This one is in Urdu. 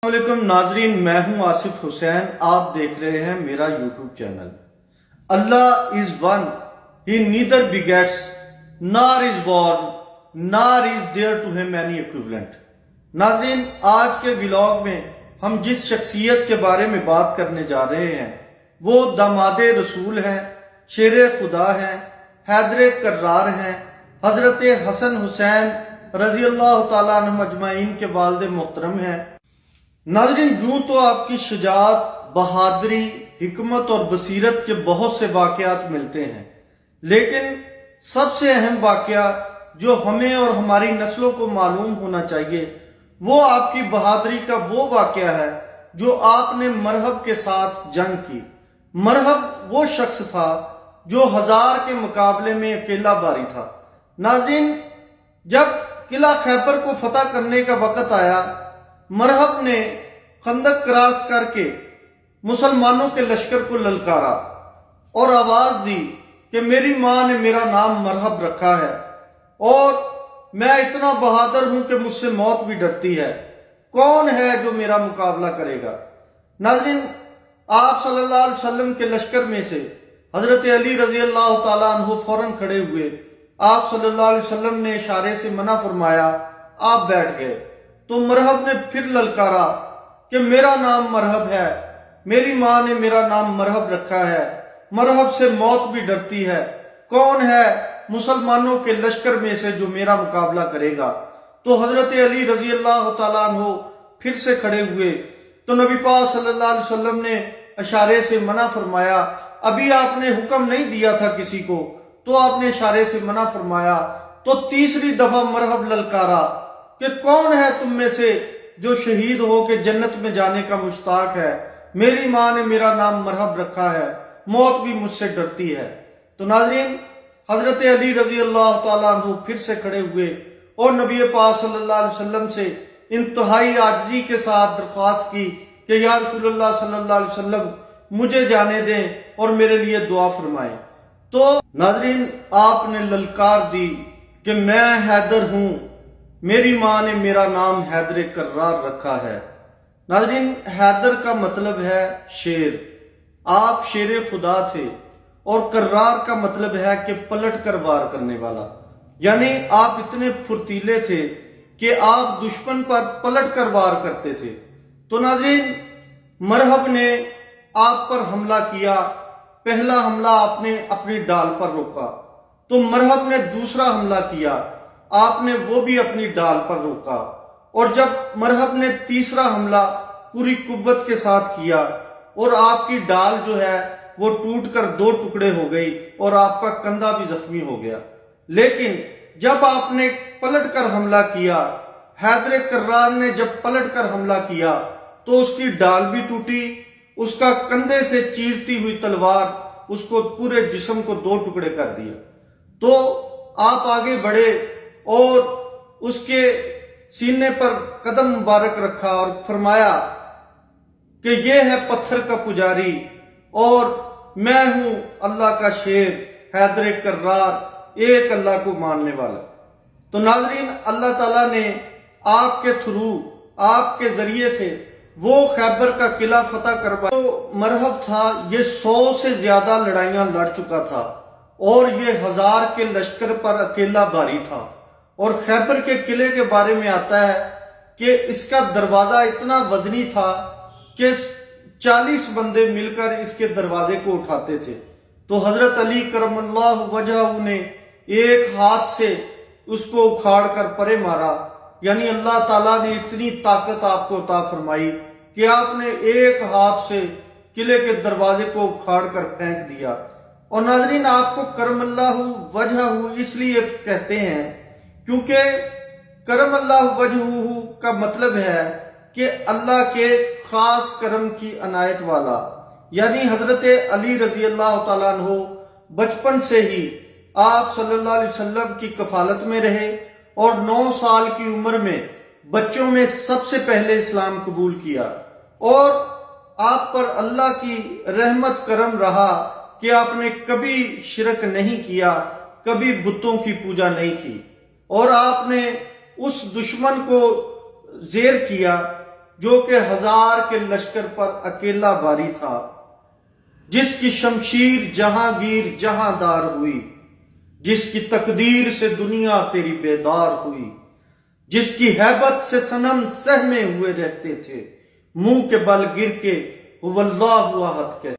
السلام علیکم ناظرین، میں ہوں آصف حسین. آپ دیکھ رہے ہیں میرا YouTube channel. Allah is one, he neither begets nor is born nor is there to him any equivalent. ناظرین، آج کے ولاگ میں ہم جس شخصیت کے بارے میں بات کرنے جا رہے ہیں وہ داماد رسول ہیں، شیر خدا ہیں، حیدر کرار ہیں، حضرت حسن حسین رضی اللہ تعالیٰ عنہ اجمعین کے والد محترم ہیں. ناظرین، یوں تو آپ کی شجاعت، بہادری، حکمت اور بصیرت کے بہت سے واقعات ملتے ہیں، لیکن سب سے اہم واقعہ جو ہمیں اور ہماری نسلوں کو معلوم ہونا چاہیے وہ آپ کی بہادری کا وہ واقعہ ہے جو آپ نے مرہب کے ساتھ جنگ کی. مرہب وہ شخص تھا جو 1000 کے مقابلے میں اکیلا باری تھا. ناظرین، جب قلعہ خیبر کو فتح کرنے کا وقت آیا، مرہب نے خندق کراس کر کے مسلمانوں کے لشکر کو للکارا اور آواز دی کہ میری ماں نے میرا نام مرہب رکھا ہے اور میں اتنا بہادر ہوں کہ مجھ سے موت بھی ڈرتی ہے. کون ہے جو میرا مقابلہ کرے گا؟ ناظرین، آپ صلی اللہ علیہ وسلم کے لشکر میں سے حضرت علی رضی اللہ تعالیٰ عنہ فوراً کھڑے ہوئے. آپ صلی اللہ علیہ وسلم نے اشارے سے منع فرمایا، آپ بیٹھ گئے. تو مرہب نے پھر للکارا کہ میرا نام مرہب ہے، میری ماں نے میرا نام مرہب رکھا ہے، مرہب سے موت بھی ڈرتی ہے. کون ہے مسلمانوں کے لشکر میں سے جو میرا مقابلہ کرے گا؟ تو حضرت علی رضی اللہ تعالیٰ عنہ پھر سے کھڑے ہوئے. تو نبی پاک صلی اللہ علیہ وسلم نے اشارے سے منع فرمایا. ابھی آپ نے حکم نہیں دیا تھا کسی کو، تو آپ نے اشارے سے منع فرمایا. تو تیسری دفعہ مرہب للکارا کہ کون ہے تم میں سے جو شہید ہو کے جنت میں جانے کا مشتاق ہے؟ میری ماں نے میرا نام مرہب رکھا ہے، موت بھی مجھ سے ڈرتی ہے. تو ناظرین، حضرت علی رضی اللہ تعالیٰ عنہ پھر سے کھڑے ہوئے اور نبی پاک صلی اللہ علیہ وسلم سے انتہائی عاجزی کے ساتھ درخواست کی کہ یا رسول اللہ صلی اللہ علیہ وسلم مجھے جانے دیں اور میرے لیے دعا فرمائیں. تو ناظرین، آپ نے للکار دی کہ میں حیدر ہوں، میری ماں نے میرا نام حیدر کرار رکھا ہے. ناظرین، حیدر کا مطلب ہے شیر. آپ شیر خدا تھے. اور کرار کا مطلب ہے کہ پلٹ کر وار کرنے والا، یعنی آپ اتنے پھرتیلے تھے کہ آپ دشمن پر پلٹ کر وار کرتے تھے. تو ناظرین، مرہب نے آپ پر حملہ کیا. پہلا حملہ آپ نے اپنی ڈال پر روکا. تو مرہب نے دوسرا حملہ کیا، آپ نے وہ بھی اپنی ڈال پر روکا. اور جب مرہب نے تیسرا حملہ پوری قوت کے ساتھ کیا اور آپ کی ڈال جو ہے وہ ٹوٹ کر 2 ٹکڑے ہو گئی اور آپ کا کندھا بھی زخمی ہو گیا. لیکن جب آپ نے پلٹ کر حملہ کیا، حیدر کرار نے جب پلٹ کر حملہ کیا تو اس کی ڈال بھی ٹوٹی، اس کا کندھے سے چیرتی ہوئی تلوار اس کو پورے جسم کو 2 ٹکڑے کر دیا. تو آپ آگے بڑھے اور اس کے سینے پر قدم مبارک رکھا اور فرمایا کہ یہ ہے پتھر کا پجاری اور میں ہوں اللہ کا شیر حیدر کرار، ایک اللہ کو ماننے والا. تو ناظرین، اللہ تعالیٰ نے آپ کے تھرو، آپ کے ذریعے سے وہ خیبر کا قلعہ فتح کروایا. جو مرہب تھا یہ 100 سے زیادہ لڑائیاں لڑ چکا تھا اور یہ 1000 کے لشکر پر اکیلا باری تھا. اور خیبر کے قلعے کے بارے میں آتا ہے کہ اس کا دروازہ اتنا وزنی تھا کہ 40 بندے مل کر اس کے دروازے کو اٹھاتے تھے. تو حضرت علی کرم اللہ وجہہ نے ایک ہاتھ سے اس کو اکھاڑ کر پرے مارا. یعنی اللہ تعالیٰ نے اتنی طاقت آپ کو عطا فرمائی کہ آپ نے ایک ہاتھ سے قلعے کے دروازے کو اکھاڑ کر پھینک دیا. اور ناظرین، آپ کو کرم اللہ وجہہ اس لیے کہتے ہیں کیونکہ کرم اللہ وجہہ کا مطلب ہے کہ اللہ کے خاص کرم کی عنایت والا. یعنی حضرت علی رضی اللہ تعالیٰ عنہ بچپن سے ہی آپ صلی اللہ علیہ وسلم کی کفالت میں رہے اور 9 سال کی عمر میں بچوں میں سب سے پہلے اسلام قبول کیا. اور آپ پر اللہ کی رحمت کرم رہا کہ آپ نے کبھی شرک نہیں کیا، کبھی بتوں کی پوجا نہیں کی. اور آپ نے اس دشمن کو زیر کیا جو کہ 1000 کے لشکر پر اکیلا باری تھا، جس کی شمشیر جہانگیر جہاندار ہوئی، جس کی تقدیر سے دنیا تیری بیدار ہوئی، جس کی ہیبت سے صنم سہمے ہوئے رہتے تھے، منہ کے بل گر کے هو اللہ احد کہتے